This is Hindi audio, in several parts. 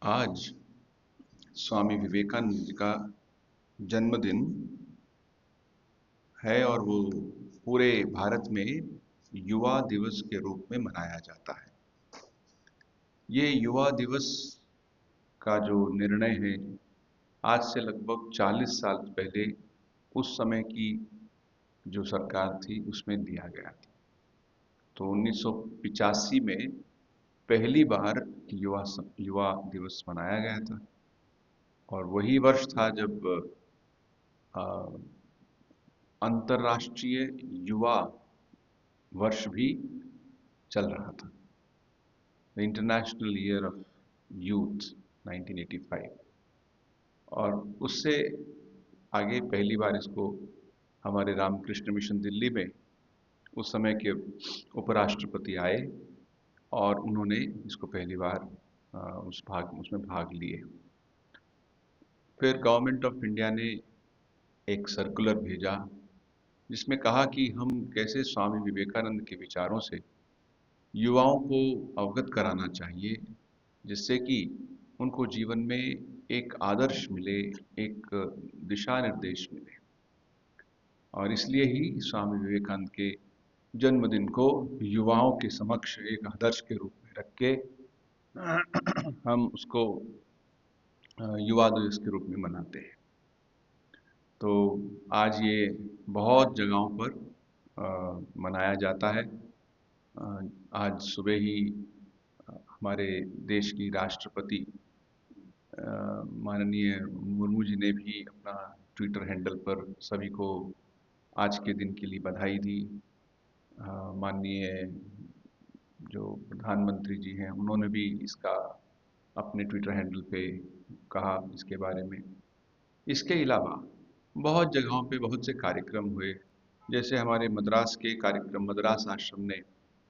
आज स्वामी विवेकानंद जी का जन्मदिन है और वो पूरे भारत में युवा दिवस के रूप में मनाया जाता है। ये युवा दिवस का जो निर्णय है आज से लगभग 40 साल पहले उस समय की जो सरकार थी उसमें लिया गया था। तो 1985 में पहली बार युवा दिवस मनाया गया था और वही वर्ष था जब अ, अंतर्राष्ट्रीय युवा वर्ष भी चल रहा था, the international year of youth 1985। और उससे आगे पहली बार इसको हमारे रामकृष्ण मिशन दिल्ली में उस समय के उपराष्ट्रपति आए और उन्होंने इसको पहली बार उसमें भाग लिए। फिर गवर्नमेंट ऑफ इंडिया ने एक सर्कुलर भेजा जिसमें कहा कि हम कैसे स्वामी विवेकानंद के विचारों से युवाओं को अवगत कराना चाहिए, जिससे कि उनको जीवन में एक आदर्श मिले, एक दिशा निर्देश मिले। और इसलिए ही स्वामी विवेकानंद के जन्मदिन को युवाओं के समक्ष एक आदर्श के रूप में रख के हम उसको युवा दिवस के रूप में मनाते हैं। तो आज ये बहुत जगहों पर मनाया जाता है। आज सुबह ही हमारे देश की राष्ट्रपति माननीय मुर्मू जी ने भी अपना ट्विटर हैंडल पर सभी को आज के दिन के लिए बधाई दी। माननीय जो प्रधानमंत्री जी हैं उन्होंने भी इसका अपने ट्विटर हैंडल पे कहा इसके बारे में। इसके अलावा बहुत जगहों पे बहुत से कार्यक्रम हुए, जैसे हमारे मद्रास के कार्यक्रम, मद्रास आश्रम ने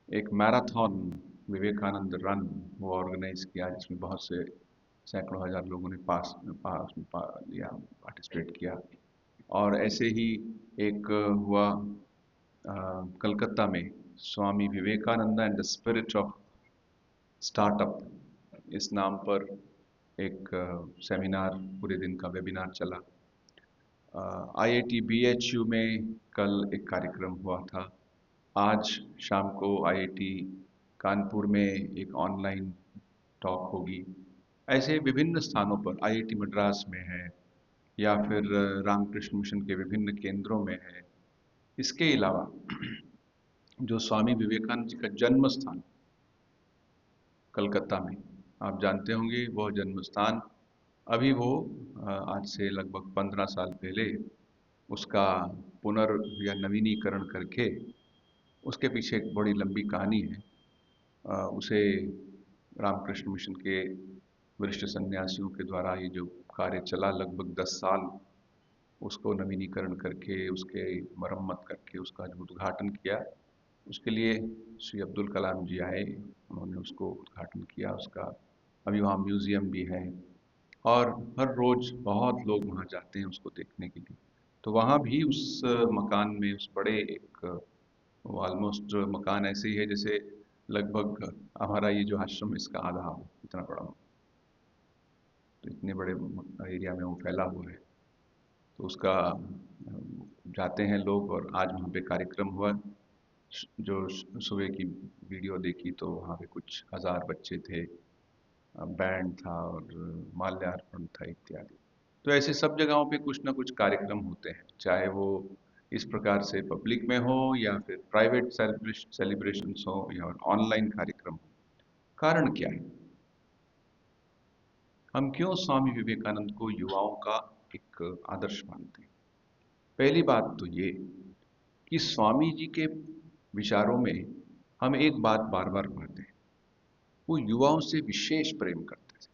एक मैराथन विवेकानंद रन वो ऑर्गेनाइज किया, जिसमें बहुत से सैकड़ों हजार लोगों ने पार्टिसिपेट किया। और ऐसे ही एक हुआ कलकत्ता में Swami Vivekananda and the spirit of startup, इस नाम पर एक सेमिनार, पूरे दिन का वेबिनार चला। IIT BHU में कल एक कार्यक्रम हुआ था। आज शाम को IIT कानपुर में एक ऑनलाइन टॉक होगी। ऐसे विभिन्न स्थानों पर IIT मद्रास में है या फिर रामकृष्ण मिशन के विभिन्न केंद्रों में है। इसके अलावा जो स्वामी विवेकानंद जी का जन्म स्थान कलकत्ता में, आप जानते होंगे वह जन्म स्थान अभी वो आज से लगभग 15 साल पहले उसका या नवीनीकरण करके, उसके पीछे एक बड़ी लंबी कहानी है। उसे रामकृष्ण मिशन के वरिष्ठ सन्यासियों के द्वारा ये जो कार्य चला लगभग 10 साल, उसको नवीनीकरण करके, उसके मरम्मत करके उसका जो उद्घाटन किया, उसके लिए श्री अब्दुल कलाम जी आए, उन्होंने उसको उद्घाटन किया। उसका अभी वहाँ म्यूज़ियम भी है और हर रोज़ बहुत लोग वहाँ जाते हैं उसको देखने के लिए। तो वहाँ भी उस मकान में, उस बड़े एक ऑलमोस्ट मकान ऐसे ही है जैसे लगभग हमारा ये जो आश्रम है इसका आधा हो, इतना बड़ा। तो इतने बड़े एरिया में वो फैला हुआ है। तो उसका जाते हैं लोग और आज वहाँ पे कार्यक्रम हुआ। जो सुबह की वीडियो देखी तो वहाँ पे कुछ हज़ार बच्चे थे, बैंड था और माल्यार्पण था इत्यादि। तो ऐसे सब जगहों पे कुछ ना कुछ कार्यक्रम होते हैं, चाहे वो इस प्रकार से पब्लिक में हो या फिर प्राइवेट सेलिब्रेशंस हो या ऑनलाइन कार्यक्रम हो। कारण क्या है? हम क्यों स्वामी विवेकानंद को युवाओं का एक आदर्श मानते हैं? पहली बात तो ये कि स्वामी जी के विचारों में हम एक बात बार बार पढ़ते हैं, वो युवाओं से विशेष प्रेम करते थे।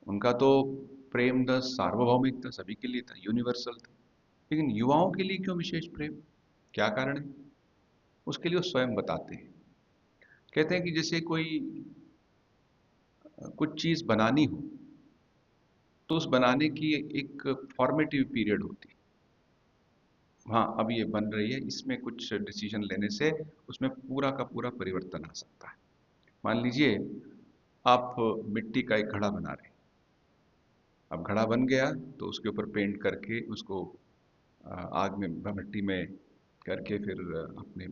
उनका तो प्रेम था, सार्वभौमिक था, सभी के लिए था, यूनिवर्सल था। लेकिन युवाओं के लिए क्यों विशेष प्रेम? क्या कारण है? उसके लिए वो स्वयं बताते हैं। कहते हैं कि जैसे कोई कुछ चीज़ बनानी हो तो उस बनाने की एक फॉर्मेटिव पीरियड होती है। हाँ, अब ये बन रही है, इसमें कुछ डिसीजन लेने से उसमें पूरा का पूरा परिवर्तन आ सकता है। मान लीजिए आप मिट्टी का एक घड़ा बना रहे हैं। अब घड़ा बन गया तो उसके ऊपर पेंट करके उसको आग में मिट्टी में करके फिर अपने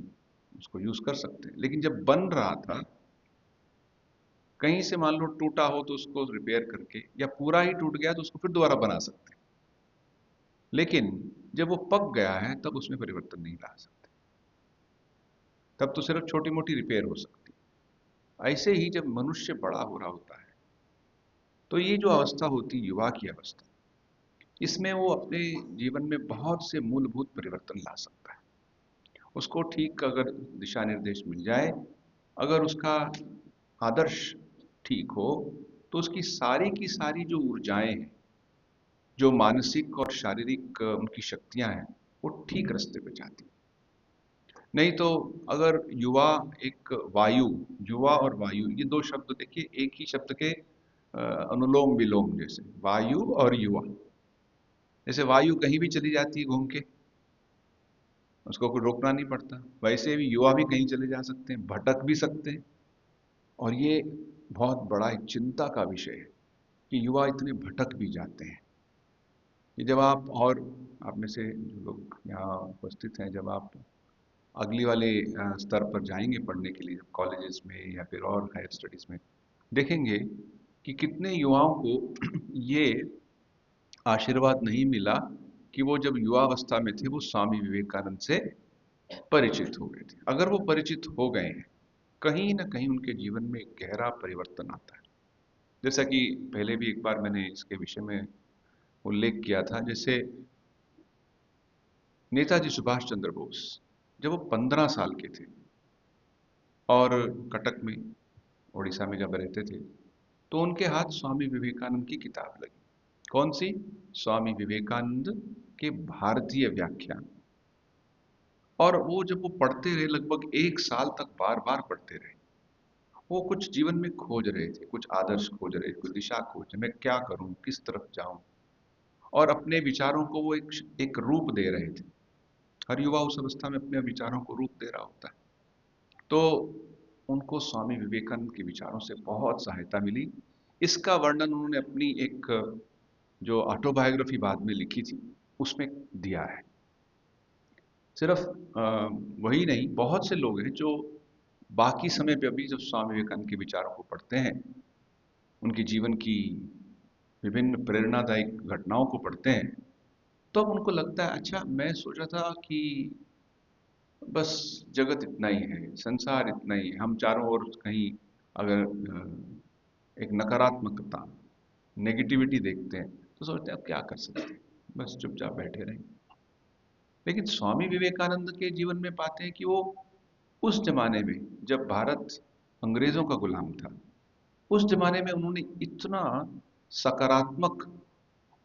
उसको यूज़ कर सकते हैं। लेकिन जब बन रहा था, कहीं से मान लो टूटा हो तो उसको रिपेयर करके, या पूरा ही टूट गया तो उसको फिर दोबारा बना सकते हैं। लेकिन जब वो पक गया है तब उसमें परिवर्तन नहीं ला सकते, तब तो सिर्फ छोटी मोटी रिपेयर हो सकती है। ऐसे ही जब मनुष्य बड़ा हो रहा होता है तो ये जो अवस्था होती है युवा की अवस्था, इसमें वो अपने जीवन में बहुत से मूलभूत परिवर्तन ला सकता है। उसको ठीक अगर दिशा निर्देश मिल जाए, अगर उसका आदर्श ठीक हो, तो उसकी सारी की सारी जो ऊर्जाएं हैं, जो मानसिक और शारीरिक उनकी शक्तियां हैं, वो ठीक रास्ते पे जाती हैं। नहीं तो अगर युवा एक वायु, युवा और वायु ये दो शब्द देखिए एक ही शब्द के अनुलोम विलोम जैसे, वायु और युवा। जैसे वायु कहीं भी चली जाती है घूम के, उसको कोई रोकना नहीं पड़ता, वैसे भी युवा भी कहीं चले जा सकते हैं, भटक भी सकते हैं। और ये बहुत बड़ा एक चिंता का विषय है कि युवा इतने भटक भी जाते हैं कि जब आप, और आप में से जो लोग यहाँ उपस्थित हैं, जब आप अगली वाले स्तर पर जाएंगे पढ़ने के लिए, कॉलेजेस में या फिर और हायर स्टडीज में, देखेंगे कि कितने युवाओं को ये आशीर्वाद नहीं मिला कि वो जब युवावस्था में थे वो स्वामी विवेकानंद से परिचित हो गए थे। अगर वो परिचित हो गए हैं, कहीं ना कहीं उनके जीवन में एक गहरा परिवर्तन आता है। जैसा कि पहले भी एक बार मैंने इसके विषय में उल्लेख किया था, जैसे नेताजी सुभाष चंद्र बोस जब वो 15 साल के थे और कटक में, उड़ीसा में जब रहते थे, तो उनके हाथ स्वामी विवेकानंद की किताब लगी। कौन सी? स्वामी विवेकानंद के भारतीय व्याख्यान। और वो जब वो पढ़ते रहे, लगभग 1 साल तक बार बार पढ़ते रहे। वो कुछ जीवन में खोज रहे थे, कुछ आदर्श खोज रहे थे, कुछ दिशा खोज रहे, मैं क्या करूं, किस तरफ जाऊं, और अपने विचारों को वो एक रूप दे रहे थे। हर युवा उस अवस्था में अपने विचारों को रूप दे रहा होता है। तो उनको स्वामी विवेकानंद के विचारों से बहुत सहायता मिली। इसका वर्णन उन्होंने अपनी एक जो ऑटोबायोग्राफी बाद में लिखी थी उसमें दिया है। सिर्फ वही नहीं, बहुत से लोग हैं जो बाकी समय पे अभी जब स्वामी विवेकानंद के विचारों को पढ़ते हैं, उनके जीवन की विभिन्न प्रेरणादायक घटनाओं को पढ़ते हैं, तो अब उनको लगता है अच्छा, मैं सोचा था कि बस जगत इतना ही है, संसार इतना ही है, हम चारों ओर कहीं अगर एक नकारात्मकता, नेगेटिविटी देखते हैं तो सोचते हैं अब क्या कर सकते हैं, बस चुपचाप बैठे रहें। लेकिन स्वामी विवेकानंद के जीवन में पाते हैं कि वो उस जमाने में जब भारत अंग्रेजों का गुलाम था, उस जमाने में उन्होंने इतना सकारात्मक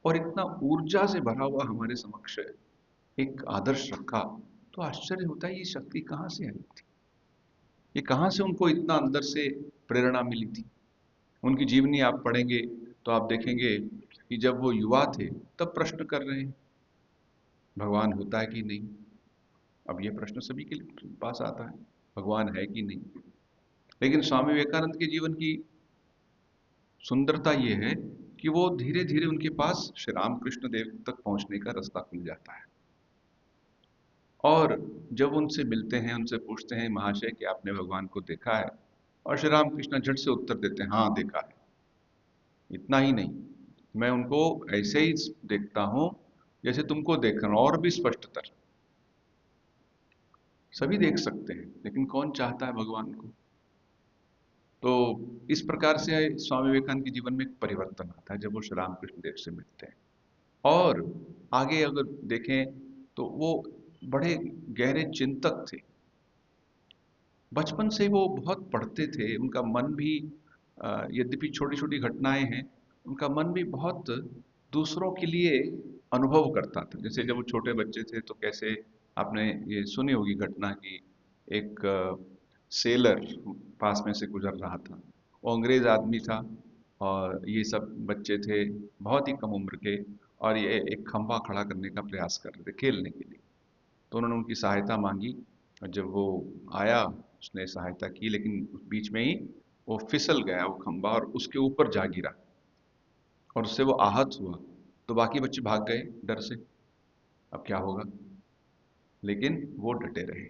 और इतना ऊर्जा से भरा हुआ हमारे समक्ष एक आदर्श रखा। तो आश्चर्य होता है ये शक्ति कहाँ से आई थी, ये कहाँ से उनको इतना अंदर से प्रेरणा मिली थी। उनकी जीवनी आप पढ़ेंगे तो आप देखेंगे कि जब वो युवा थे तब प्रश्न कर रहे हैं भगवान होता है कि नहीं। अब ये प्रश्न सभी के पास आता है, भगवान है कि नहीं। लेकिन स्वामी विवेकानंद के जीवन की सुंदरता ये है कि वो धीरे धीरे उनके पास श्री रामकृष्ण देव तक पहुंचने का रास्ता खुल जाता है। और जब उनसे मिलते हैं, उनसे पूछते हैं महाशय कि आपने भगवान को देखा है, और श्री रामकृष्ण झट से उत्तर देते हैं हाँ देखा है। इतना ही नहीं, मैं उनको ऐसे ही देखता हूं जैसे तुमको देख रहा हूं, और भी स्पष्टतर। सभी देख सकते हैं लेकिन कौन चाहता है भगवान को। तो इस प्रकार से स्वामी विवेकानंद के जीवन में एक परिवर्तन आता है जब वो श्री रामकृष्ण देव से मिलते हैं। और आगे अगर देखें तो वो बड़े गहरे चिंतक थे। बचपन से वो बहुत पढ़ते थे, उनका मन भी यद्यपि छोटी छोटी घटनाएं हैं, उनका मन भी बहुत दूसरों के लिए अनुभव करता था। जैसे जब वो छोटे बच्चे थे तो कैसे, आपने ये सुनी होगी घटना की, एक सेलर पास में से गुजर रहा था, वो अंग्रेज आदमी था, और ये सब बच्चे थे बहुत ही कम उम्र के, और ये एक खंभा खड़ा करने का प्रयास कर रहे थे खेलने के लिए। तो उन्होंने उनकी सहायता मांगी, और जब वो आया उसने सहायता की, लेकिन बीच में ही वो फिसल गया वो खंबा और उसके ऊपर जा गिरा और उससे वो आहत हुआ। तो बाकी बच्चे भाग गए डर से, अब क्या होगा, लेकिन वो डटे रहे।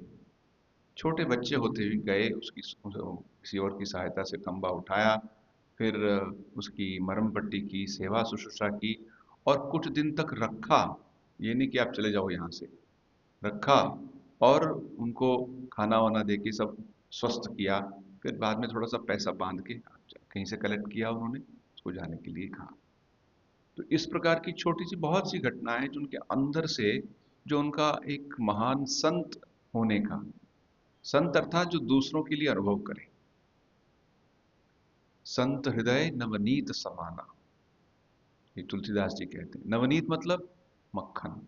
छोटे बच्चे होते हुए गए, उसकी किसी और की सहायता से खंबा उठाया, फिर उसकी मरहम पट्टी की, सेवा शुश्रूषा की और कुछ दिन तक रखा। ये नहीं कि आप चले जाओ यहाँ से, रखा और उनको खाना वाना दे के सब स्वस्थ किया। फिर बाद में थोड़ा सा पैसा बांध के कहीं से कलेक्ट किया उन्होंने, उसको जाने के लिए कहा। तो इस प्रकार की छोटी सी बहुत सी घटनाएं जो उनके अंदर से, जो उनका एक महान संत होने का, संत अर्थात जो दूसरों के लिए अनुभव करे। संत हृदय नवनीत समाना, ये तुलसीदास जी कहते हैं। नवनीत मतलब मक्खन।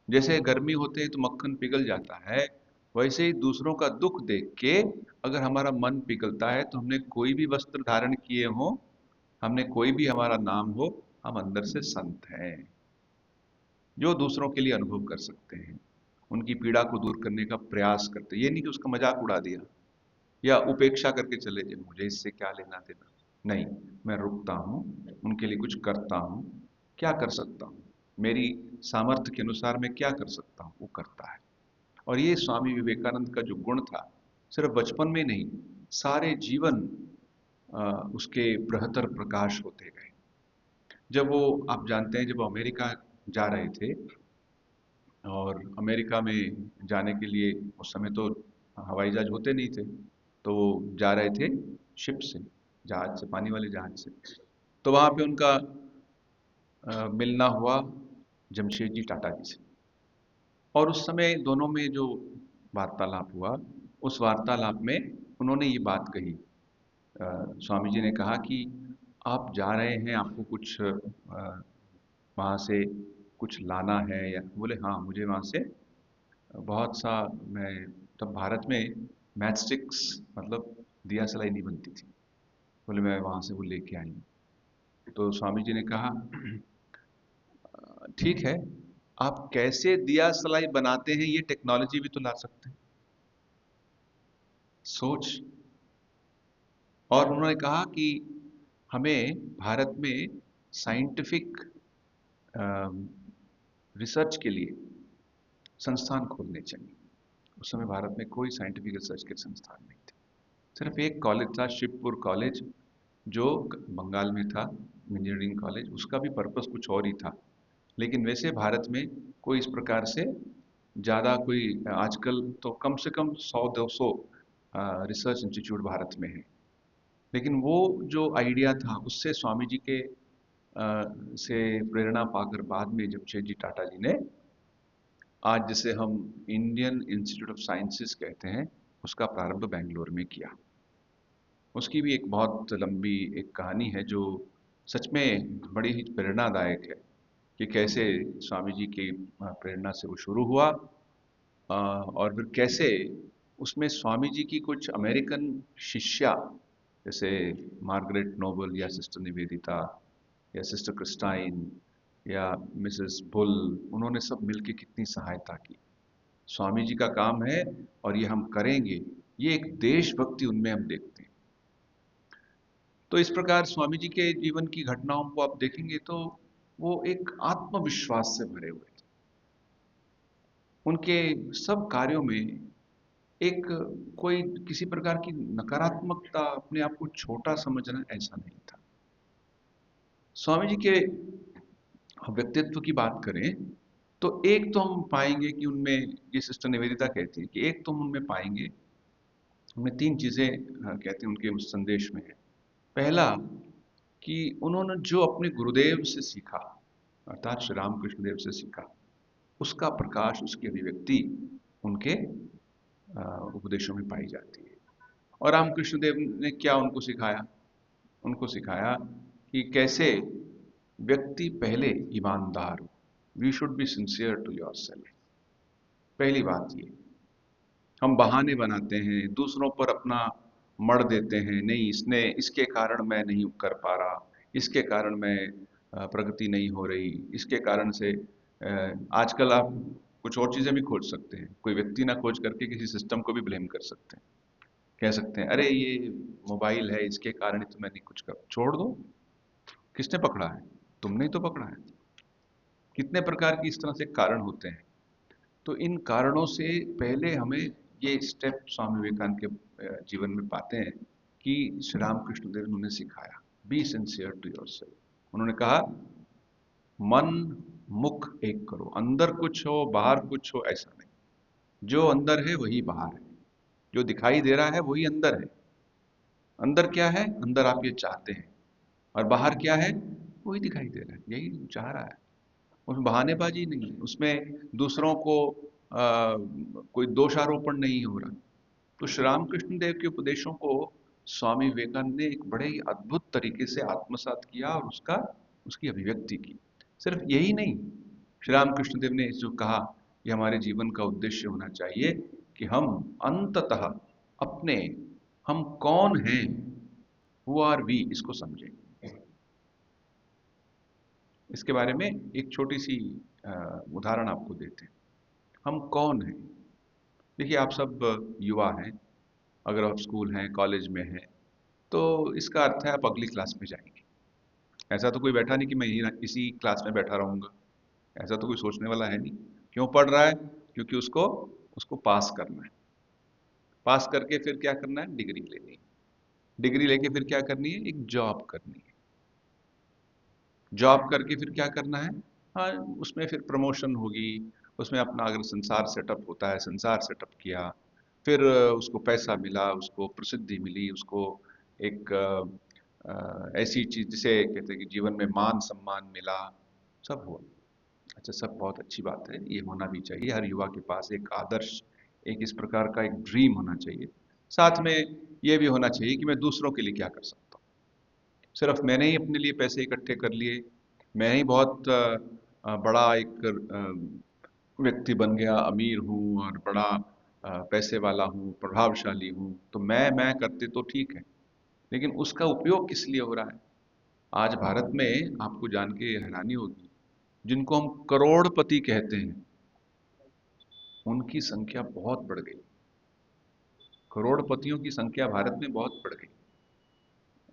जैसे गर्मी होते है तो मक्खन पिघल जाता है, वैसे ही दूसरों का दुख देख के अगर हमारा मन पिघलता है तो हमने कोई भी वस्त्र धारण किए हो, हमने कोई भी हमारा नाम हो, हम अंदर से संत हैं जो दूसरों के लिए अनुभव कर सकते हैं, उनकी पीड़ा को दूर करने का प्रयास करते हैं। ये नहीं कि उसका मजाक उड़ा दिया या उपेक्षा करके चले जाए, मुझे इससे क्या लेना देना। नहीं, मैं रुकता हूँ, उनके लिए कुछ करता हूँ, क्या कर सकता हूँ, मेरी सामर्थ्य के अनुसार मैं क्या कर सकता हूँ, वो करता है। और ये स्वामी विवेकानंद का जो गुण था, सिर्फ बचपन में नहीं, सारे जीवन उसके बृहत्तर प्रकाश होते गए। जब वो, आप जानते हैं, जब वो अमेरिका जा रहे थे, और अमेरिका में जाने के लिए उस समय तो हवाई जहाज होते नहीं थे, तो वो जा रहे थे शिप से, जहाज से, पानी वाले जहाज से। तो वहाँ पे उनका मिलना हुआ जमशेदजी टाटा जी से, और उस समय दोनों में जो वार्तालाप हुआ, उस वार्तालाप में उन्होंने ये बात कही, स्वामी जी ने कहा कि आप जा रहे हैं, आपको कुछ वहाँ से कुछ लाना है, या बोले हाँ मुझे वहाँ से बहुत सा, मैं तब भारत में मैच स्टिक्स मतलब दिया सलाई नहीं बनती थी, बोले मैं वहाँ से वो लेके आई हूँ। तो स्वामी जी ने कहा ठीक है, आप कैसे दिया सलाई बनाते हैं ये टेक्नोलॉजी भी तो ला सकते हैं, सोच। और उन्होंने कहा कि हमें भारत में साइंटिफिक रिसर्च के लिए संस्थान खोलने चाहिए। उस समय भारत में कोई साइंटिफिक रिसर्च के संस्थान नहीं थे, सिर्फ एक कॉलेज था, शिवपुर कॉलेज, जो बंगाल में था, इंजीनियरिंग कॉलेज। उसका भी पर्पस कुछ और ही था, लेकिन वैसे भारत में कोई इस प्रकार से ज़्यादा कोई, आजकल तो कम से कम 100-200 रिसर्च इंस्टीट्यूट भारत में है। लेकिन वो जो आइडिया था, उससे स्वामी जी के से प्रेरणा पाकर बाद में जमशेदजी टाटा जी ने, आज जिसे हम इंडियन इंस्टीट्यूट ऑफ साइंसेस कहते हैं, उसका प्रारंभ बेंगलोर में किया। उसकी भी एक बहुत लंबी एक कहानी है जो सच में बड़ी ही प्रेरणादायक है, कि कैसे स्वामी जी की प्रेरणा से वो शुरू हुआ, और फिर कैसे उसमें स्वामी जी की कुछ अमेरिकन शिष्या, जैसे मार्गरेट नोबल या सिस्टर निवेदिता या सिस्टर क्रिस्टाइन या मिसेस बुल, उन्होंने सब मिलके कितनी सहायता की। स्वामी जी का काम है और ये हम करेंगे, ये एक देशभक्ति उनमें हम देखते हैं। तो इस प्रकार स्वामी जी के जीवन की घटनाओं को आप देखेंगे तो वो एक आत्मविश्वास से भरे हुए थे। उनके सब कार्यों में एक, कोई किसी प्रकार की नकारात्मकता, अपने आप को छोटा समझना, ऐसा नहीं था। स्वामी जी के व्यक्तित्व की बात करें तो एक तो हम पाएंगे कि उनमें, ये सिस्टर निवेदिता कहती है कि एक तो हम उनमें पाएंगे, उनमें तीन चीजें कहते हैं उनके उस संदेश में है। पहला, कि उन्होंने जो अपने गुरुदेव से सीखा, अर्थात श्री रामकृष्ण देव से सीखा, उसका प्रकाश, उसकी अभिव्यक्ति उनके उपदेशों में पाई जाती है। और रामकृष्ण देव ने क्या उनको सिखाया? उनको सिखाया कि कैसे व्यक्ति पहले ईमानदार हो, we should be sincere to your self. पहली बात ये, हम बहाने बनाते हैं, दूसरों पर अपना मढ़ देते हैं, नहीं इसने, इसके कारण मैं नहीं कर पा रहा, इसके कारण मैं प्रगति नहीं हो रही, इसके कारण से आजकल आप कुछ और चीज़ें भी खोज सकते हैं, कोई व्यक्ति ना खोज करके किसी सिस्टम को भी ब्लेम कर सकते हैं। कह सकते हैं अरे ये मोबाइल है, इसके कारण ही तो मैं नहीं कुछ कर, छोड़ दो। किसने पकड़ा है? तुमने ही तो पकड़ा है। कितने प्रकार की इस तरह से कारण होते हैं। तो इन कारणों से पहले हमें ये स्टेप स्वामी विवेकानंद के जीवन में पाते हैं कि श्री रामकृष्ण देव ने उन्हें सिखाया, बी सिंसियर टू योरसेल्फ। उन्होंने कहा मन मुख एक करो, अंदर कुछ हो बाहर कुछ हो ऐसा नहीं। जो अंदर है वही बाहर है, जो दिखाई दे रहा है वही अंदर है। अंदर क्या है? अंदर आप ये चाहते हैं, और बाहर क्या है? वही दिखाई दे रहा है, यही चाह रहा है। उसमें बहानेबाजी नहीं है, उसमें दूसरों को कोई दोषारोपण नहीं हो रहा। तो श्री रामकृष्ण देव के उपदेशों को स्वामी विवेकानंद ने एक बड़े ही अद्भुत तरीके से आत्मसात किया और उसकी अभिव्यक्ति की। सिर्फ यही नहीं, श्री रामकृष्ण देव ने जो कहा, ये हमारे जीवन का उद्देश्य होना चाहिए कि हम अंततः अपने, हम कौन हैं, हु आर वी, इसको समझें। इसके बारे में एक छोटी सी उदाहरण आपको देते हैं। हम कौन हैं? देखिए, आप सब युवा हैं, अगर आप स्कूल हैं, कॉलेज में हैं, तो इसका अर्थ है आप अगली क्लास में जाएंगे। ऐसा तो कोई बैठा नहीं कि मैं यही इसी क्लास में बैठा रहूंगा, ऐसा तो कोई सोचने वाला है नहीं। क्यों पढ़ रहा है? क्योंकि उसको उसको पास करना है। पास करके फिर क्या करना है? डिग्री लेनी है। डिग्री लेके फिर क्या करनी है? एक जॉब करनी है। जॉब करके फिर क्या करना है? हाँ, उसमें फिर प्रमोशन होगी, उसमें अपना अगर संसार सेटअप होता है, संसार सेटअप किया, फिर उसको पैसा मिला, उसको प्रसिद्धि मिली, उसको एक ऐसी चीज जिसे कहते हैं कि जीवन में मान सम्मान मिला, सब हुआ। अच्छा, सब बहुत अच्छी बात है, ये होना भी चाहिए। हर युवा के पास एक आदर्श, एक इस प्रकार का एक ड्रीम होना चाहिए। साथ में ये भी होना चाहिए कि मैं दूसरों के लिए क्या कर सकता हूँ। सिर्फ मैंने ही अपने लिए पैसे इकट्ठे कर लिए, मैं ही बहुत बड़ा एक व्यक्ति बन गया, अमीर हूँ और बड़ा पैसे वाला हूँ, प्रभावशाली हूँ, तो मैं करते तो ठीक है, लेकिन उसका उपयोग किस लिए हो रहा है? आज भारत में आपको जान के हैरानी होगी, जिनको हम करोड़पति कहते हैं, उनकी संख्या बहुत बढ़ गई। करोड़पतियों की संख्या भारत में बहुत बढ़ गई।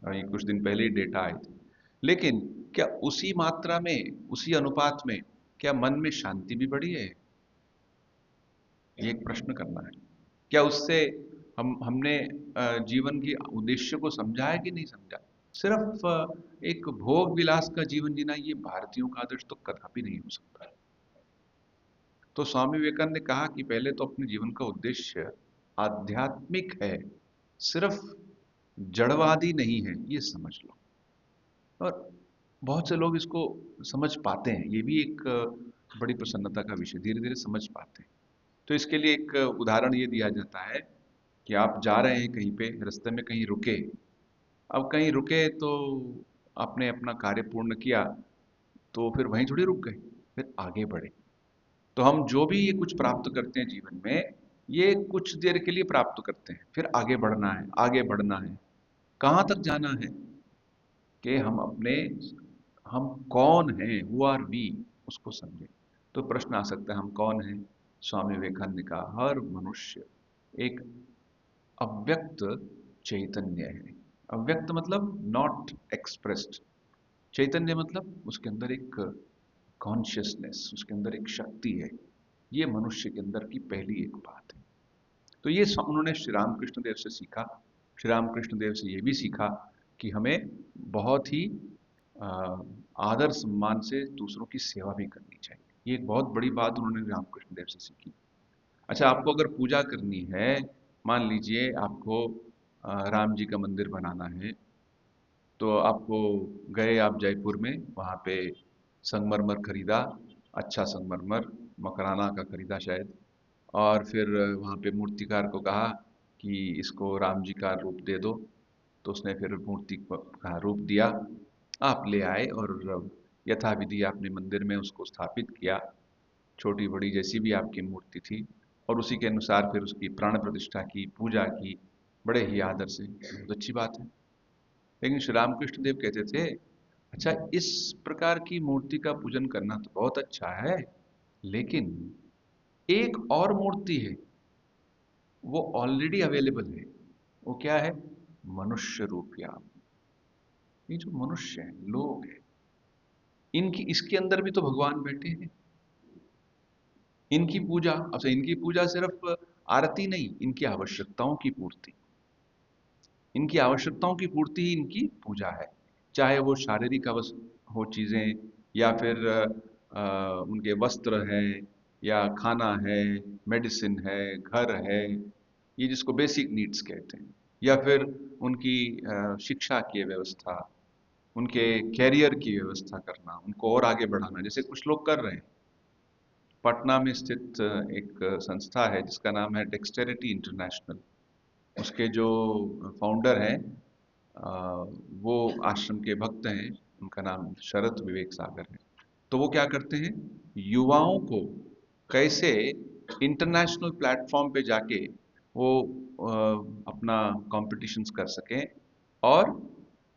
अभी कुछ दिन पहले ही डेटा आए थे। लेकिन क्या उसी मात्रा में, उसी अनुपात में, क्या मन में शांति भी बढ़ी है? ये एक प्रश्न करना है। क्या उससे हमने जीवन के उद्देश्य को समझा है कि नहीं समझा? सिर्फ एक भोग विलास का जीवन जीना, ये भारतीयों का आदर्श तो कदापि नहीं हो सकता। तो स्वामी विवेकानंद ने कहा कि पहले तो अपने जीवन का उद्देश्य आध्यात्मिक है, सिर्फ जड़वादी नहीं है, ये समझ लो। और बहुत से लोग इसको समझ पाते हैं, ये भी एक बड़ी प्रसन्नता का विषय, धीरे धीरे समझ पाते हैं। तो इसके लिए एक उदाहरण ये दिया जाता है कि आप जा रहे हैं कहीं पे, रास्ते में कहीं रुके। अब कहीं रुके तो आपने अपना कार्य पूर्ण किया, तो फिर वहीं थोड़ी रुक गए, फिर आगे बढ़े। तो हम जो भी ये कुछ प्राप्त करते हैं जीवन में, ये कुछ देर के लिए प्राप्त करते हैं, फिर आगे बढ़ना है, आगे बढ़ना है। कहाँ तक जाना है? कि हम कौन हैं, हु आर वी, उसको समझें। तो प्रश्न आ सकता है, हम कौन हैं? स्वामी विवेकानंद ने कहा, हर मनुष्य एक अव्यक्त चैतन्य है। अव्यक्त मतलब नॉट एक्सप्रेस्ड। चैतन्य मतलब उसके अंदर एक कॉन्शियसनेस, उसके अंदर एक शक्ति है। ये मनुष्य के अंदर की पहली एक बात है। तो ये उन्होंने श्री रामकृष्ण देव से सीखा। श्री रामकृष्ण देव से ये भी सीखा कि हमें बहुत ही अ, आदर सम्मान से दूसरों की सेवा भी करनी चाहिए। ये एक बहुत बड़ी बात उन्होंने रामकृष्ण देव से सीखी। अच्छा, आपको अगर पूजा करनी है, मान लीजिए आपको राम जी का मंदिर बनाना है, तो आपको गए आप जयपुर में, वहाँ पे संगमरमर खरीदा, अच्छा संगमरमर, मकराना का खरीदा शायद, और फिर वहाँ पे मूर्तिकार को कहा कि इसको राम जी का रूप दे दो। तो उसने फिर मूर्ति का रूप दिया, आप ले आए और यथाविधि आपने मंदिर में उसको स्थापित किया, छोटी बड़ी जैसी भी आपकी मूर्ति थी, और उसी के अनुसार फिर उसकी प्राण प्रतिष्ठा की, पूजा की, बड़े ही आदर से। बहुत अच्छी बात है। लेकिन श्री रामकृष्ण देव कहते थे, अच्छा, इस प्रकार की मूर्ति का पूजन करना तो बहुत अच्छा है, लेकिन एक और मूर्ति है, वो ऑलरेडी अवेलेबल है, वो क्या है? मनुष्य रूपिया। ये जो मनुष्य हैं, लोग हैं, इनकी इसके अंदर भी तो भगवान बैठे हैं। इनकी पूजा, अच्छा इनकी पूजा सिर्फ आरती नहीं, इनकी आवश्यकताओं की पूर्ति। इनकी आवश्यकताओं की पूर्ति ही इनकी पूजा है। चाहे वो शारीरिक हो चीज़ें, या फिर उनके वस्त्र है, या खाना है, मेडिसिन है, घर है, ये जिसको बेसिक नीड्स कहते हैं, या फिर उनकी शिक्षा की व्यवस्था, उनके कैरियर की व्यवस्था करना, उनको और आगे बढ़ाना, जैसे कुछ लोग कर रहे हैं। पटना में स्थित एक संस्था है जिसका नाम है डेक्सटेरिटी इंटरनेशनल। उसके जो फाउंडर हैं, वो आश्रम के भक्त हैं। उनका नाम शरद विवेक सागर है। तो वो क्या करते हैं, युवाओं को कैसे इंटरनेशनल प्लेटफॉर्म पे जाके वो अपना कॉम्पिटिशन्स कर सकें, और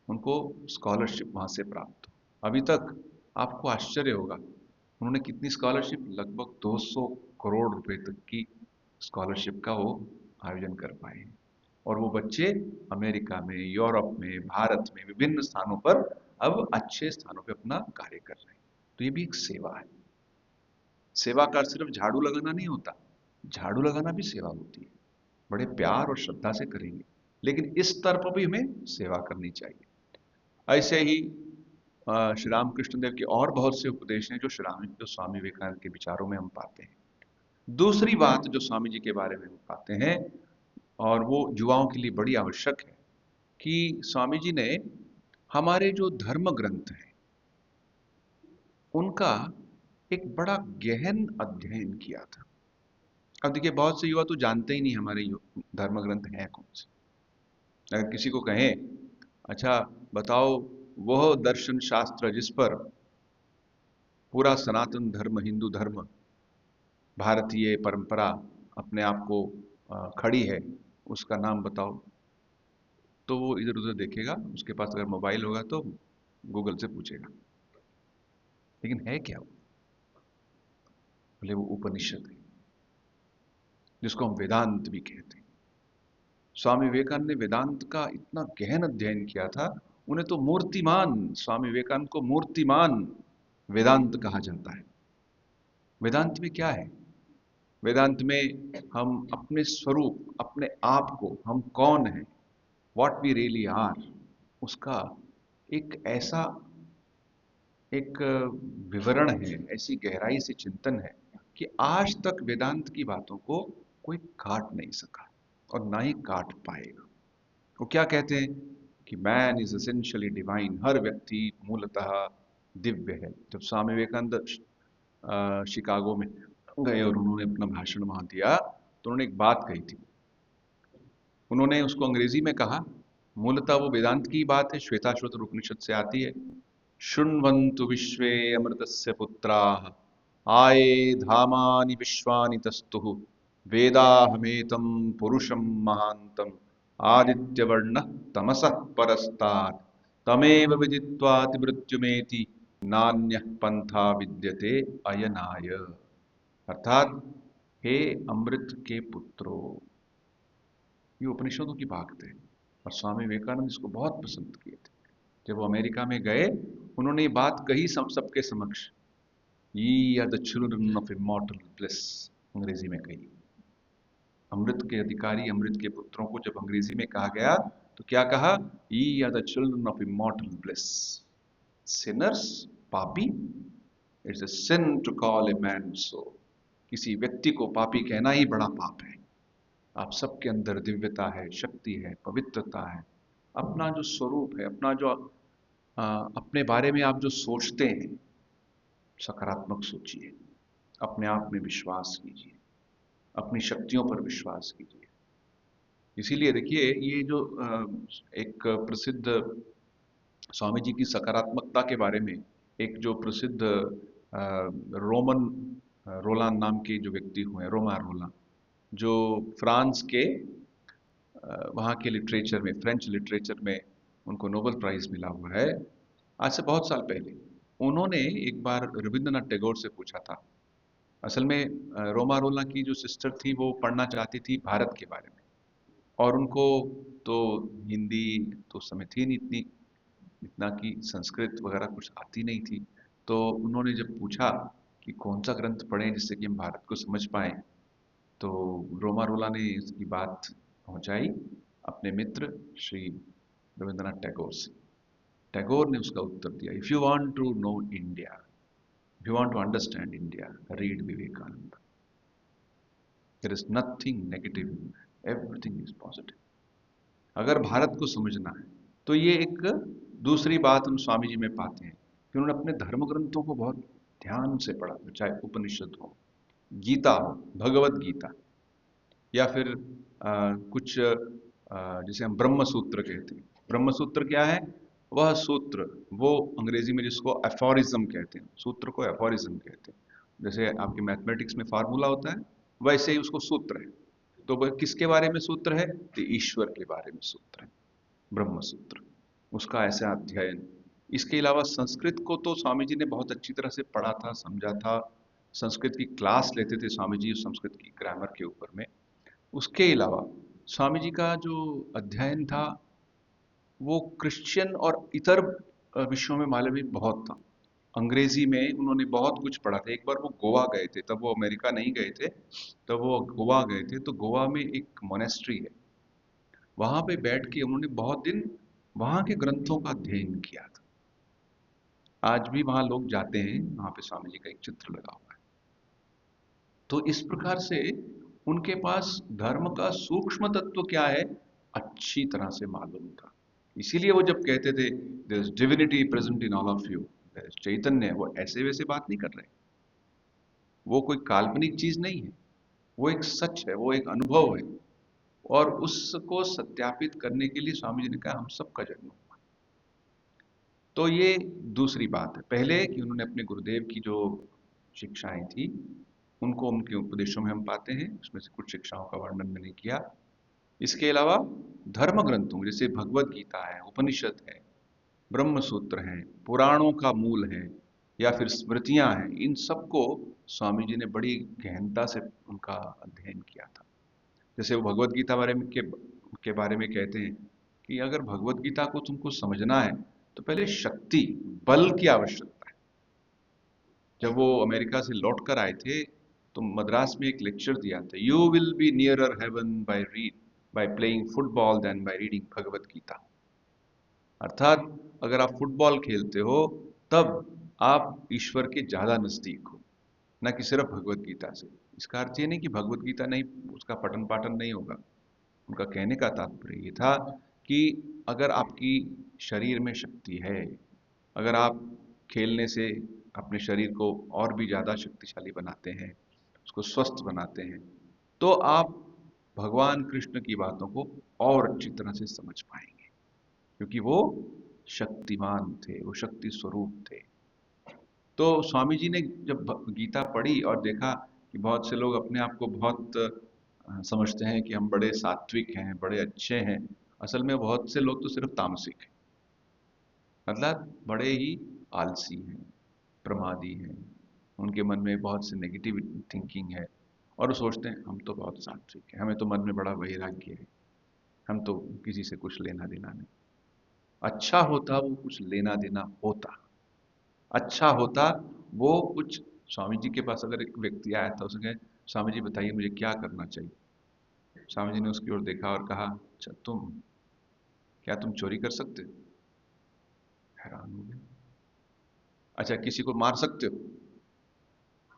उनको स्कॉलरशिप वहाँ से प्राप्त हो। अभी तक आपको आश्चर्य होगा, उन्होंने कितनी स्कॉलरशिप, लगभग 200 करोड़ रुपए तक की स्कॉलरशिप का वो आयोजन कर पाए हैं। और वो बच्चे अमेरिका में, यूरोप में, भारत में, विभिन्न स्थानों पर अब अच्छे स्थानों पे अपना कार्य कर रहे हैं। तो ये भी एक सेवा है। सेवा का सिर्फ झाड़ू लगाना नहीं होता, झाड़ू लगाना भी सेवा होती है। बड़े प्यार और श्रद्धा से करेंगे, लेकिन इस स्तर पर भी हमें सेवा करनी चाहिए। ऐसे ही श्री रामकृष्ण देव के और बहुत से उपदेश हैं जो स्वामी विवेकानंद के विचारों में हम पाते हैं। दूसरी बात जो स्वामी जी के बारे में हम पाते हैं, और वो युवाओं के लिए बड़ी आवश्यक है, कि स्वामी जी ने हमारे जो धर्म ग्रंथ हैं उनका एक बड़ा गहन अध्ययन किया था। अब देखिए, बहुत से युवा तो जानते ही नहीं हमारे धर्म ग्रंथ हैं कौन से। अगर किसी को कहें, अच्छा बताओ वह दर्शन शास्त्र जिस पर पूरा सनातन धर्म, हिंदू धर्म, भारतीय परंपरा अपने आप को खड़ी है, उसका नाम बताओ। तो वो इधर उधर देखेगा, उसके पास अगर मोबाइल होगा तो गूगल से पूछेगा। लेकिन है क्या वो? बोले वो उपनिषद है, जिसको हम वेदांत भी कहते हैं। स्वामी विवेकानंद ने वेदांत का इतना गहन अध्ययन किया था। उन्हें तो मूर्तिमान, स्वामी विवेकानंद को मूर्तिमान वेदांत कहा जाता है। वेदांत में क्या है? वेदांत में हम अपने स्वरूप, अपने आप को, हम कौन हैं, व्हाट वी रियली आर, उसका एक ऐसा एक विवरण है, ऐसी गहराई से चिंतन है कि आज तक वेदांत की बातों को कोई काट नहीं सका, और ना ही काट पाएगा। वो क्या कहते हैं कि मैन इज एसेंशियली डिवाइन, हर व्यक्ति मूलतः दिव्य है। जब स्वामी विवेकानंद शिकागो में गए और उन्होंने अपना भाषण वहां दिया, तो उन्होंने एक बात कही थी। उन्होंने उसको अंग्रेजी में कहा, मूलतः वो वेदांत की बात है, श्वेताश्वतर उपनिषद से आती है। शृण्वन्तु विश्वे अमृतस्य पुत्राः, आये धामानि विश्वानि तस्तुः, वेदाहमेतं पुरुषं महान्तं, आदित्यवर्णः तमसः परस्तात्, तमेव विदित्वाति मृत्युमेति, नान्यः पंथा विद्यते अयनाय। अर्थात, हे अमृत के पुत्रों, ये उपनिषदों की बात है। और स्वामी विवेकानंद इसको बहुत पसंद किए थे। जब वो अमेरिका में गए, उन्होंने ये बात कही सबके समक्ष, ye are the children of immortal bliss, अंग्रेजी में कही। अमृत के अधिकारी, अमृत के पुत्रों को जब अंग्रेजी में कहा गया, तो क्या कहा? ये are the children of immortal bliss. Sinners, पापी, it's a sin to call a man so. किसी व्यक्ति को पापी कहना ही बड़ा पाप है। आप सबके अंदर दिव्यता है, शक्ति है, पवित्रता है। अपना जो स्वरूप है, अपना जो अपने बारे में आप जो सोचते हैं, सकारात्मक सोचिए, अपने आप में विश्वास कीजिए, अपनी शक्तियों पर विश्वास कीजिए। इसीलिए देखिए, ये जो एक प्रसिद्ध स्वामी जी की सकारात्मकता के बारे में एक जो प्रसिद्ध रोमन रोलान नाम के जो व्यक्ति हुए, रोमा रोला, जो फ्रांस के वहाँ के लिटरेचर में, फ्रेंच लिटरेचर में उनको नोबेल प्राइज मिला हुआ है, आज से बहुत साल पहले। उन्होंने एक बार रविंद्रनाथ टैगोर से पूछा था। असल में रोमा रोला की जो सिस्टर थी, वो पढ़ना चाहती थी भारत के बारे में, और उनको तो हिंदी तो उस समय थी नहीं इतना कि संस्कृत वगैरह कुछ आती नहीं थी। तो उन्होंने जब पूछा कि कौन सा ग्रंथ पढ़ें जिससे कि हम भारत को समझ पाएं, तो रोमा रोला ने इसकी बात पहुंचाई अपने मित्र श्री रविंद्रनाथ टैगोर से। टैगोर ने उसका उत्तर दिया, if you want to know India, if you want to understand India, read Vivekananda. There is nothing negative, everything is positive. अगर भारत को समझना है तो ये एक दूसरी बात हम स्वामी जी में पाते हैं कि उन्होंने अपने धर्म ग्रंथों को बहुत ध्यान से पढ़ा, चाहे उपनिषद हो, गीता हो, भगवत गीता, या फिर कुछ जिसे हम ब्रह्म सूत्र कहते हैं। ब्रह्म सूत्र क्या है? वह सूत्र, वो अंग्रेजी में जिसको एफोरिज्म कहते हैं, सूत्र को एफोरिज्म कहते हैं। जैसे आपके मैथमेटिक्स में फार्मूला होता है, वैसे ही उसको सूत्र है। तो वह किसके बारे में सूत्र है? तो ईश्वर के बारे में सूत्र है, ब्रह्म सूत्र, उसका ऐसा अध्ययन। इसके अलावा संस्कृत को तो स्वामी जी ने बहुत अच्छी तरह से पढ़ा था, समझा था। संस्कृत की क्लास लेते थे स्वामी जी संस्कृत की ग्रामर के ऊपर में। उसके अलावा स्वामी जी का जो अध्ययन था वो क्रिश्चियन और इतर विषयों में मालूम ही बहुत था। अंग्रेजी में उन्होंने बहुत कुछ पढ़ा था। एक बार वो गोवा गए थे, तब वो अमेरिका नहीं गए थे, तब वो गोवा गए थे। तो गोवा में एक मोनेस्ट्री है, वहां पे बैठ के उन्होंने बहुत दिन वहां के ग्रंथों का अध्ययन किया था। आज भी वहां लोग जाते हैं, वहां पे स्वामी जी का एक चित्र लगा हुआ है। तो इस प्रकार से उनके पास धर्म का सूक्ष्म तत्व क्या है अच्छी तरह से मालूम था। इसीलिए वो जब कहते थे there is divinity present in all of you, there is चैतन्य, वो ऐसे वैसे बात नहीं कर रहे। वो कोई काल्पनिक चीज नहीं है, वो एक सच है, वो एक अनुभव है। और उसको सत्यापित करने के लिए स्वामी जी ने कहा हम सबका जन्म हुआ। तो ये दूसरी बात है। पहले कि उन्होंने अपने गुरुदेव की जो शिक्षाएं थी उनको उनके उपदेशों में हम पाते हैं, उसमें से कुछ शिक्षाओं का वर्णन मैंने किया। इसके अलावा धर्म ग्रंथों जैसे भगवत गीता है, उपनिषद है, ब्रह्म सूत्र है, पुराणों का मूल है, या फिर स्मृतियां हैं, इन सबको स्वामी जी ने बड़ी गहनता से उनका अध्ययन किया था। जैसे वो भगवत गीता के बारे में कहते हैं कि अगर भगवत गीता को तुमको समझना है तो पहले शक्ति, बल की आवश्यकता है। जब वो अमेरिका से लौट कर आए थे तो मद्रास में एक लेक्चर दिया था, you will be nearer heaven by playing football than by reading Bhagavad Gita. अर्थात अगर आप फुटबॉल खेलते हो तब आप ईश्वर के ज्यादा नजदीक हो, न कि सिर्फ भगवत गीता से। इसका अर्थ ये नहीं कि भगवत गीता नहीं, उसका पठन पाठन नहीं होगा। उनका कहने का तात्पर्य ये था कि अगर आपकी शरीर में शक्ति है, अगर आप खेलने से अपने शरीर को और भी ज़्यादा शक्तिशाली बनाते हैं, उसको स्वस्थ बनाते हैं, तो आप भगवान कृष्ण की बातों को और अच्छी तरह से समझ पाएंगे, क्योंकि वो शक्तिमान थे, वो शक्ति स्वरूप थे। तो स्वामी जी ने जब गीता पढ़ी और देखा कि बहुत से लोग अपने आप को बहुत समझते हैं कि हम बड़े सात्विक हैं, बड़े अच्छे हैं, असल में बहुत से लोग तो सिर्फ तामसिक हैं, मतलब बड़े ही आलसी हैं, प्रमादी हैं। उनके मन में बहुत से नेगेटिव थिंकिंग है और वो सोचते हैं हम तो बहुत सात्विक हैं, हमें तो मन में बड़ा वैराग्य है, हम तो किसी से कुछ लेना देना नहीं। अच्छा होता वो कुछ लेना देना होता, अच्छा होता वो कुछ। स्वामी जी के पास अगर एक व्यक्ति आया था, उसने कहा स्वामी जी बताइए मुझे क्या करना चाहिए। स्वामी जी ने उसकी ओर देखा और कहा अच्छा तुम चोरी कर सकते हो? हैरान हो गए। अच्छा किसी को मार सकते हो?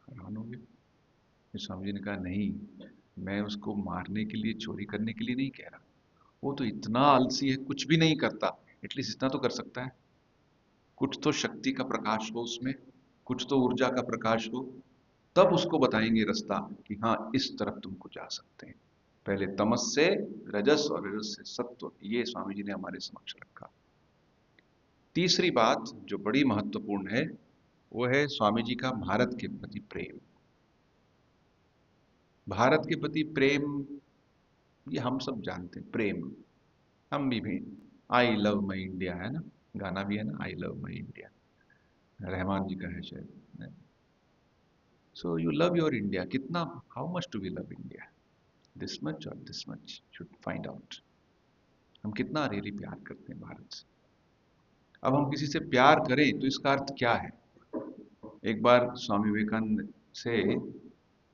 हैरान हो गए। फिर स्वामी जी ने कहा नहीं, मैं उसको मारने के लिए, चोरी करने के लिए नहीं कह रहा। वो तो इतना आलसी है, कुछ भी नहीं करता, एटलीस्ट इतना तो कर सकता है, कुछ तो शक्ति का प्रकाश हो उसमें, कुछ तो ऊर्जा का प्रकाश हो, तब उसको बताएंगे रास्ता कि हाँ इस तरफ तुमको जा सकते हैं। पहले तमस से रजस और रजस से सत्व, ये स्वामी जी ने हमारे समक्ष रखा। तीसरी बात जो बड़ी महत्वपूर्ण है वो है स्वामी जी का भारत के प्रति प्रेम। भारत के प्रति प्रेम ये हम सब जानते हैं, प्रेम हम भी। आई लव माई इंडिया है ना, गाना भी है ना, I love my India, Rahman ji का है शायद। So you love your India कितना, how much do we love India, this much और this much, should find out. हम कितना रियली प्यार करते हैं भारत से। अब हम किसी से प्यार करें तो इसका अर्थ क्या है? एक बार स्वामी विवेकानंद से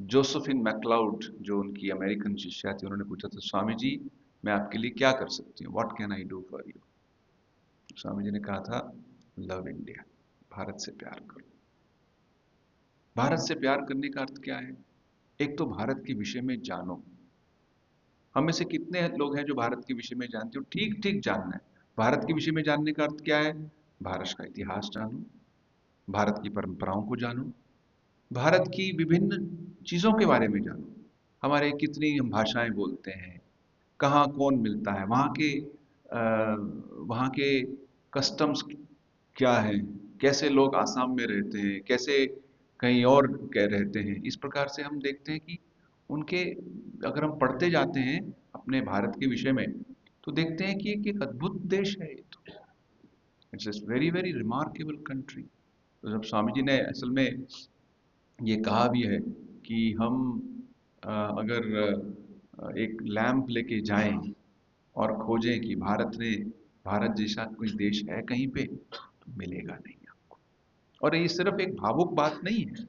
जोसेफिन मैक्लाउड, जो उनकी अमेरिकन शिष्या थी, उन्होंने पूछा था, स्वामी जी मैं आपके लिए क्या कर सकती हूँ, what can I do for you? Swami ji ने कहा था, लव इंडिया, भारत से प्यार करो। भारत से प्यार करने का अर्थ क्या है? एक तो भारत के विषय में जानो। हम में से कितने लोग हैं जो भारत के विषय में जानते हो? ठीक ठीक जानना है। भारत के विषय में जानने का अर्थ क्या है? भारत का इतिहास जानो, भारत की परंपराओं को जानो, भारत की विभिन्न चीजों के बारे में जानो। हमारे कितनी हम भाषाएं बोलते हैं, कहाँ कौन मिलता है, वहाँ के कस्टम्स क्या है, कैसे लोग आसाम में रहते हैं, कैसे कहीं और कह रहते हैं। इस प्रकार से हम देखते हैं कि उनके, अगर हम पढ़ते जाते हैं अपने भारत के विषय में, तो देखते हैं कि एक अद्भुत देश है ये तो। It's a very very remarkable country. तो जब स्वामी जी ने असल में ये कहा भी है कि हम अगर एक लैंप लेके जाएं और खोजें कि भारत जैसा कोई देश है कहीं पे, तो मिलेगा नहीं आपको। और ये सिर्फ एक भावुक बात नहीं है,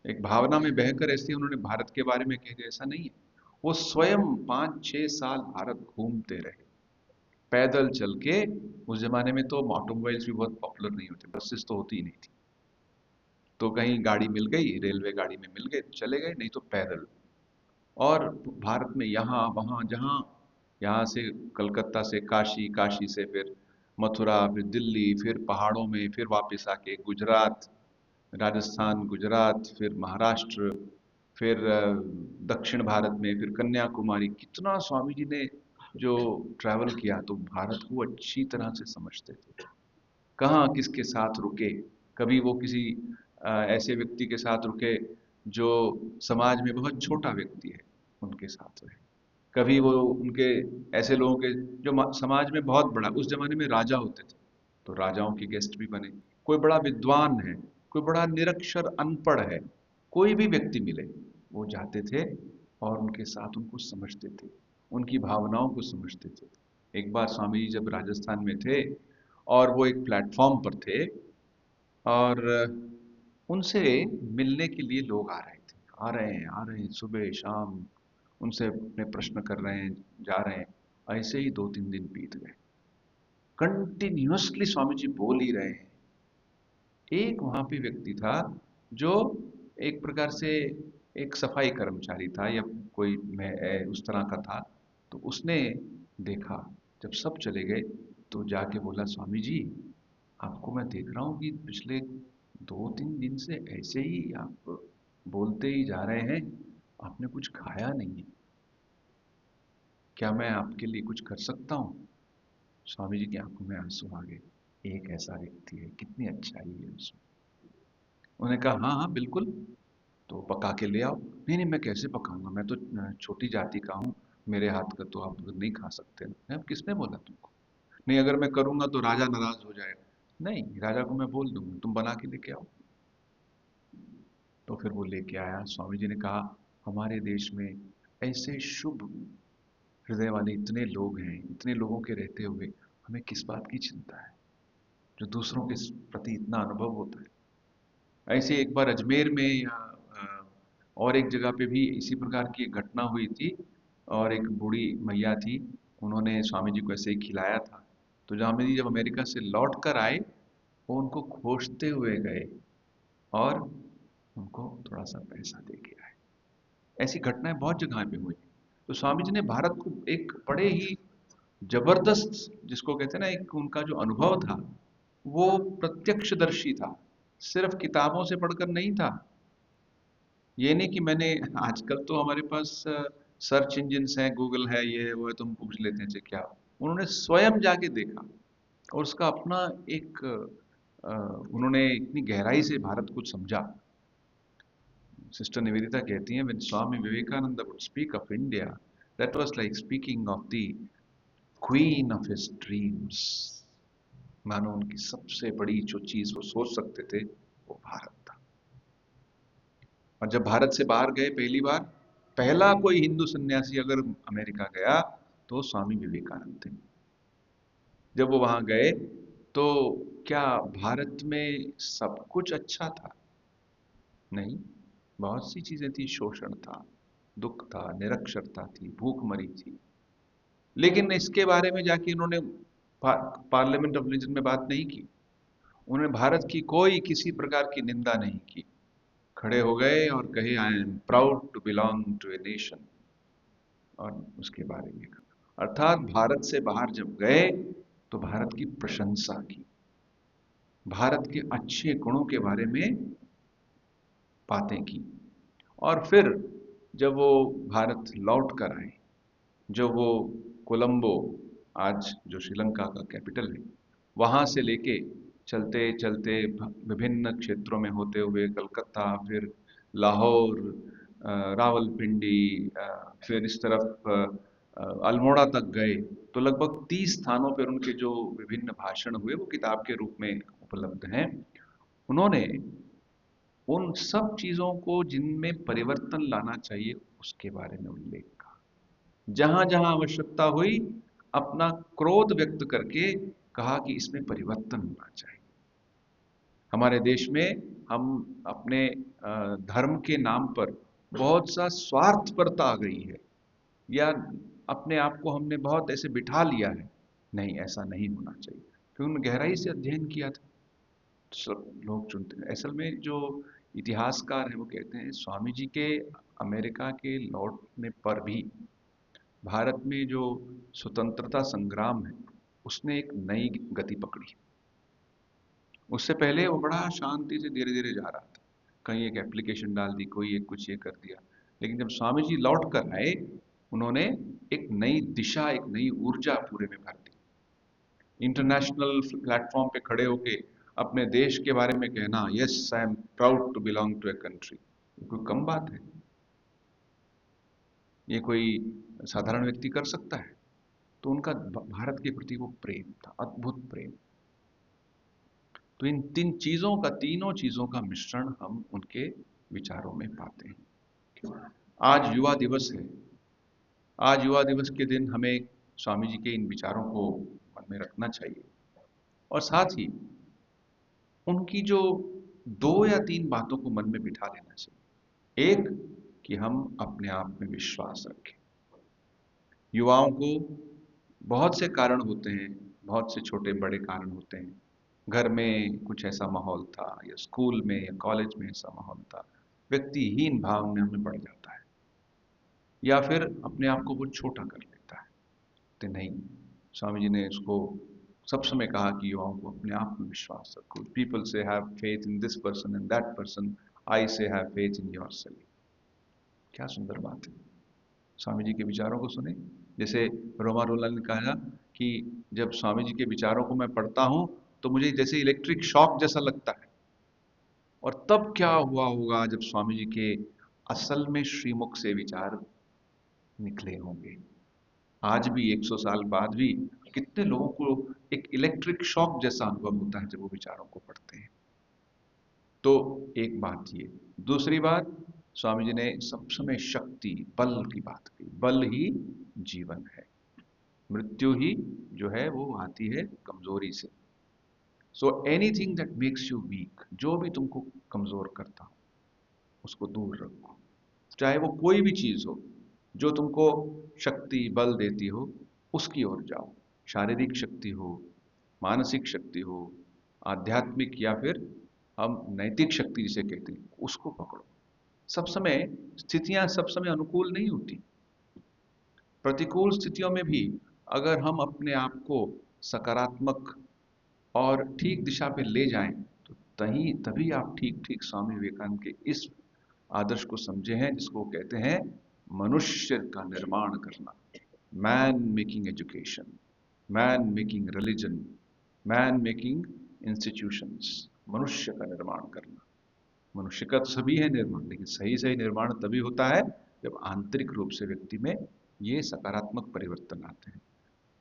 एक भावना में बहकर ऐसे उन्होंने भारत के बारे में कह दिया, ऐसा नहीं है। वो स्वयं 5-6 साल भारत घूमते रहे, पैदल चल के। उस जमाने में तो ऑटोमोबाइल्स भी बहुत पॉपुलर नहीं होते, बसेस तो होती ही नहीं थी, तो कहीं गाड़ी मिल गई, रेलवे गाड़ी में मिल गए तो चले गए, नहीं तो पैदल। और भारत में यहाँ वहाँ जहाँ, यहाँ से कलकत्ता से काशी, काशी से फिर मथुरा, फिर दिल्ली, फिर पहाड़ों में, फिर वापस आके गुजरात, राजस्थान, गुजरात, फिर महाराष्ट्र, फिर दक्षिण भारत में, फिर कन्याकुमारी। कितना स्वामी जी ने जो ट्रैवल किया, तो भारत को अच्छी तरह से समझते थे। कहाँ किसके साथ रुके, कभी वो किसी ऐसे व्यक्ति के साथ रुके जो समाज में बहुत छोटा व्यक्ति है, उनके साथ रहे। कभी वो उनके ऐसे लोगों के जो समाज में बहुत बड़ा, उस जमाने में राजा होते थे, तो राजाओं के गेस्ट भी बने। कोई बड़ा विद्वान है, कोई बड़ा निरक्षर अनपढ़ है, कोई भी व्यक्ति मिले, वो जाते थे और उनके साथ उनको समझते थे, उनकी भावनाओं को समझते थे। एक बार स्वामी जी जब राजस्थान में थे और वो एक प्लेटफॉर्म पर थे, और उनसे मिलने के लिए लोग आ रहे थे, आ रहे हैं, सुबह शाम उनसे अपने प्रश्न कर रहे हैं, जा रहे हैं। ऐसे ही 2-3 दिन बीत गए, कंटिन्यूअसली स्वामी जी बोल ही रहे हैं। एक वहां पे व्यक्ति था जो एक प्रकार से एक सफाई कर्मचारी था, या कोई उस तरह का था। तो उसने देखा, जब सब चले गए, तो जाके बोला, स्वामी जी आपको मैं देख रहा हूँ कि पिछले 2-3 दिन से ऐसे ही आप बोलते ही जा रहे हैं, आपने कुछ खाया नहीं है, क्या मैं आपके लिए कुछ कर सकता हूँ? स्वामी जी की आंखों में आंसू आ गए। एक ऐसा व्यक्ति है, कितनी अच्छाई है उसमें। उन्होंने कहा, हाँ हाँ बिल्कुल, तो पका के ले आओ। नहीं नहीं, मैं कैसे पकाऊंगा, मैं तो छोटी जाति का हूँ, मेरे हाथ का तो आप नहीं खा सकते ना। किसने बोला तुमको? नहीं, अगर मैं करूंगा तो राजा नाराज हो जाएगा। नहीं, राजा को मैं बोल दूंगा, तुम बना के लेके आओ। तो फिर वो लेके आया। स्वामी जी ने कहा, हमारे देश में ऐसे शुभ हृदय वाले इतने लोग हैं, इतने लोगों के रहते हुए हमें किस बात की चिंता है, जो दूसरों के प्रति इतना अनुभव होता है। ऐसे एक बार अजमेर में या और एक जगह पे भी इसी प्रकार की एक घटना हुई थी, और एक बूढ़ी मैया थी, उन्होंने स्वामी जी को ऐसे ही खिलाया था। तो स्वामी जी जब अमेरिका से लौट कर आए, वो उनको खोजते हुए गए और उनको थोड़ा सा पैसा दे के आए। ऐसी घटनाएं बहुत जगह पे हुई। तो स्वामी जी ने भारत को एक बड़े ही जबरदस्त, जिसको कहते हैं ना, एक उनका जो अनुभव था, वो प्रत्यक्षदर्शी था, सिर्फ किताबों से पढ़कर नहीं था। ये नहीं कि मैंने, आजकल तो हमारे पास सर्च इंजिन है, गूगल है, ये है वो है, तो हम पूछ लेते हैं क्या। उन्होंने स्वयं जाके देखा और उसका अपना एक उन्होंने इतनी गहराई से भारत को समझा। सिस्टर निवेदिता कहती हैं, when Swami Vivekananda would speak of India, that was like speaking of the queen of his dreams। मानो उनकी सबसे बड़ी जो चीज वो सोच सकते थे, वो भारत था। और जब भारत से बाहर गए पहली बार, पहला कोई हिंदू सन्यासी अगर अमेरिका गया, तो स्वामी विवेकानंद थे। जब वो वहां गए तो क्या भारत में सब कुछ अच्छा था? नहीं, बहुत सी चीजें थी, शोषण था, दुख था, निरक्षरता थी, भूखमरी थी। लेकिन इसके बारे में जाके इन्होंने पार्लियामेंट ऑफ रिलीजन में बात नहीं की। उन्होंने भारत की कोई किसी प्रकार की निंदा नहीं की। खड़े हो गए और कहे, I am proud to belong to a nation, और उसके बारे में कहा। अर्थात भारत से बाहर जब गए तो भारत की प्रशंसा की, भारत के अच्छे गुणों के बारे में बातें की। और फिर जब वो भारत लौट कर आए, जब वो कोलंबो, आज जो श्रीलंका का कैपिटल है, वहां से लेके चलते चलते विभिन्न क्षेत्रों में होते हुए कलकत्ता, फिर लाहौर, रावलपिंडी, फिर इस तरफ अल्मोड़ा तक गए, तो लगभग 30 स्थानों पर उनके जो विभिन्न भाषण हुए वो किताब के रूप में उपलब्ध हैं। उन्होंने उन सब चीजों को जिनमें परिवर्तन लाना चाहिए उसके बारे में उल्लेख कहा। जहां जहां आवश्यकता हुई अपना क्रोध व्यक्त करके कहा कि इसमें परिवर्तन होना चाहिए। हमारे देश में हम अपने धर्म के नाम पर बहुत सा स्वार्थपरता आ गई है, या अपने आप को हमने बहुत ऐसे बिठा लिया है। नहीं, ऐसा नहीं होना चाहिए, क्योंकि उन्होंने गहराई से अध्ययन किया था। सब लोग चुनते हैं। असल में जो इतिहासकार हैं वो कहते हैं स्वामी जी के अमेरिका के लौटने पर भी भारत में जो स्वतंत्रता संग्राम है उसने एक नई गति पकड़ी। उससे पहले वो बड़ा शांति से धीरे धीरे जा रहा था, कहीं एक एप्लीकेशन डाल दी, कोई एक कुछ ये कर दिया। लेकिन जब स्वामी जी लौट कर आए, उन्होंने एक नई दिशा, एक नई ऊर्जा पूरे में भर दी। इंटरनेशनल प्लेटफॉर्म पे खड़े होके अपने देश के बारे में कहना, yes I am proud to belong to a country, कोई कम बात है? ये कोई साधारण व्यक्ति कर सकता है? तो उनका भारत के प्रति वो प्रेम था, अद्भुत प्रेम। तो इन तीनों चीजों का मिश्रण हम उनके विचारों में पाते हैं। आज युवा दिवस है। आज युवा दिवस के दिन हमें स्वामी जी के इन विचारों को मन में रखना चाहिए, और साथ ही उनकी जो 2 या 3 बातों को मन में बिठा लेना चाहिए। एक, कि हम अपने आप में विश्वास रखें। युवाओं को बहुत से कारण होते हैं, बहुत से छोटे बड़े कारण होते हैं। घर में कुछ ऐसा माहौल था, या स्कूल में या कॉलेज में ऐसा माहौल था, व्यक्तिहीन भावना में बढ़ जाता है, या फिर अपने आप को वो छोटा कर लेता है। तो नहीं, स्वामी जी ने उसको सब समय कहा कि युवाओं को अपने आप में विश्वास रखो। People say have faith in this person and that person, I say have faith in yourself. क्या सुंदर बात है। स्वामी जी के विचारों को सुने। जैसे रोमा रोला ने कहा कि जब स्वामी जी के विचारों को मैं पढ़ता हूं तो मुझे जैसे इलेक्ट्रिक शॉक जैसा लगता है। और तब क्या हुआ होगा जब स्वामी जी के असल में श्रीमुख से विचार निकले होंगे। आज भी 100 साल बाद भी कितने लोगों को एक इलेक्ट्रिक शॉक जैसा अनुभव होता है जब वो विचारों को पढ़ते हैं। तो एक बात ये। दूसरी बात, स्वामी जी ने सब समय शक्ति, बल की बात की। बल ही जीवन है, मृत्यु ही जो है वो आती है कमजोरी से। So anything that makes you weak, जो भी तुमको कमजोर करता हो उसको दूर रखो। चाहे वो कोई भी चीज हो जो तुमको शक्ति बल देती हो, उसकी ओर जाओ। शारीरिक शक्ति हो, मानसिक शक्ति हो, आध्यात्मिक, या फिर हम नैतिक शक्ति जिसे कहते हैं, उसको पकड़ो। सब समय स्थितियां सब समय अनुकूल नहीं होती। प्रतिकूल स्थितियों में भी अगर हम अपने आप को सकारात्मक और ठीक दिशा पे ले जाएं तो तभी आप ठीक ठीक स्वामी विवेकानंद के इस आदर्श को समझे हैं, जिसको कहते हैं मनुष्य का निर्माण करना। Man making education, man making religion, man making institutions. मनुष्य का निर्माण करना। मनुष्य का तो सभी है निर्माण, लेकिन सही सही निर्माण तभी होता है जब आंतरिक रूप से व्यक्ति में ये सकारात्मक परिवर्तन आते हैं।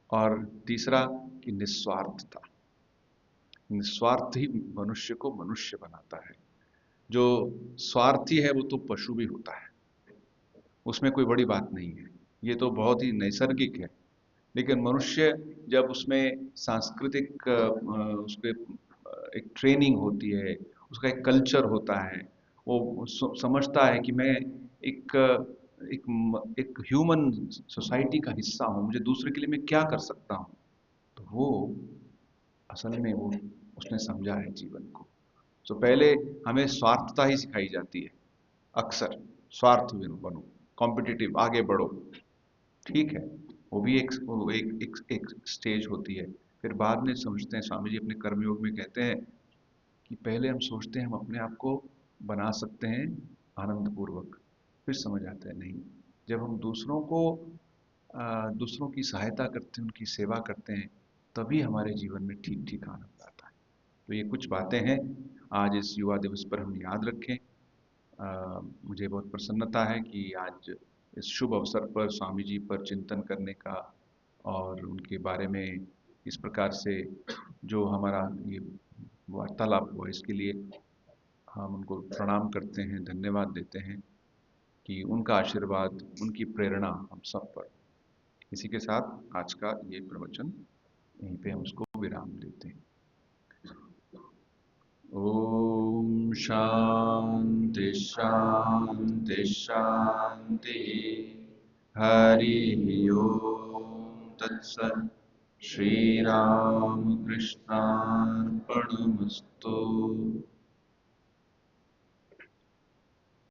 और तीसरा कि निस्वार्थता। निस्वार्थ ही मनुष्य को मनुष्य बनाता है। जो स्वार्थी है वो तो पशु भी होता है, उसमें कोई बड़ी बात नहीं है। ये तो बहुत ही नैसर्गिक है। लेकिन मनुष्य जब उसमें सांस्कृतिक उसके एक ट्रेनिंग होती है, उसका एक कल्चर होता है, वो समझता है कि मैं एक एक ह्यूमन सोसाइटी का हिस्सा हूँ, मुझे दूसरे के लिए मैं क्या कर सकता हूँ, तो वो असल में वो उसने समझा है जीवन को। तो पहले हमें स्वार्थता ही सिखाई जाती है, अक्सर स्वार्थ बनो, कॉम्पिटिटिव, आगे बढ़ो, ठीक है, वो भी एक स्टेज होती है। फिर बाद में समझते हैं, स्वामी जी अपने कर्मयोग में कहते हैं कि पहले हम सोचते हैं हम अपने आप को बना सकते हैं आनंद पूर्वक, फिर समझ आता है नहीं, जब हम दूसरों को दूसरों की सहायता करते हैं, उनकी सेवा करते हैं, तभी हमारे जीवन में ठीक ठीक आनंद आता है। तो ये कुछ बातें हैं आज इस युवा दिवस पर हम याद रखें। मुझे बहुत प्रसन्नता है कि आज इस शुभ अवसर पर स्वामी जी पर चिंतन करने का और उनके बारे में इस प्रकार से जो हमारा ये वार्तालाप हुआ, इसके लिए हम उनको प्रणाम करते हैं, धन्यवाद देते हैं कि उनका आशीर्वाद, उनकी प्रेरणा हम सब पर। इसी के साथ आज का ये प्रवचन यहीं पे हम उसको विराम देते हैं। ओम शांति शांति शांति। हरि ओम तत्सत्। श्री राम कृष्णार्पणमस्तु।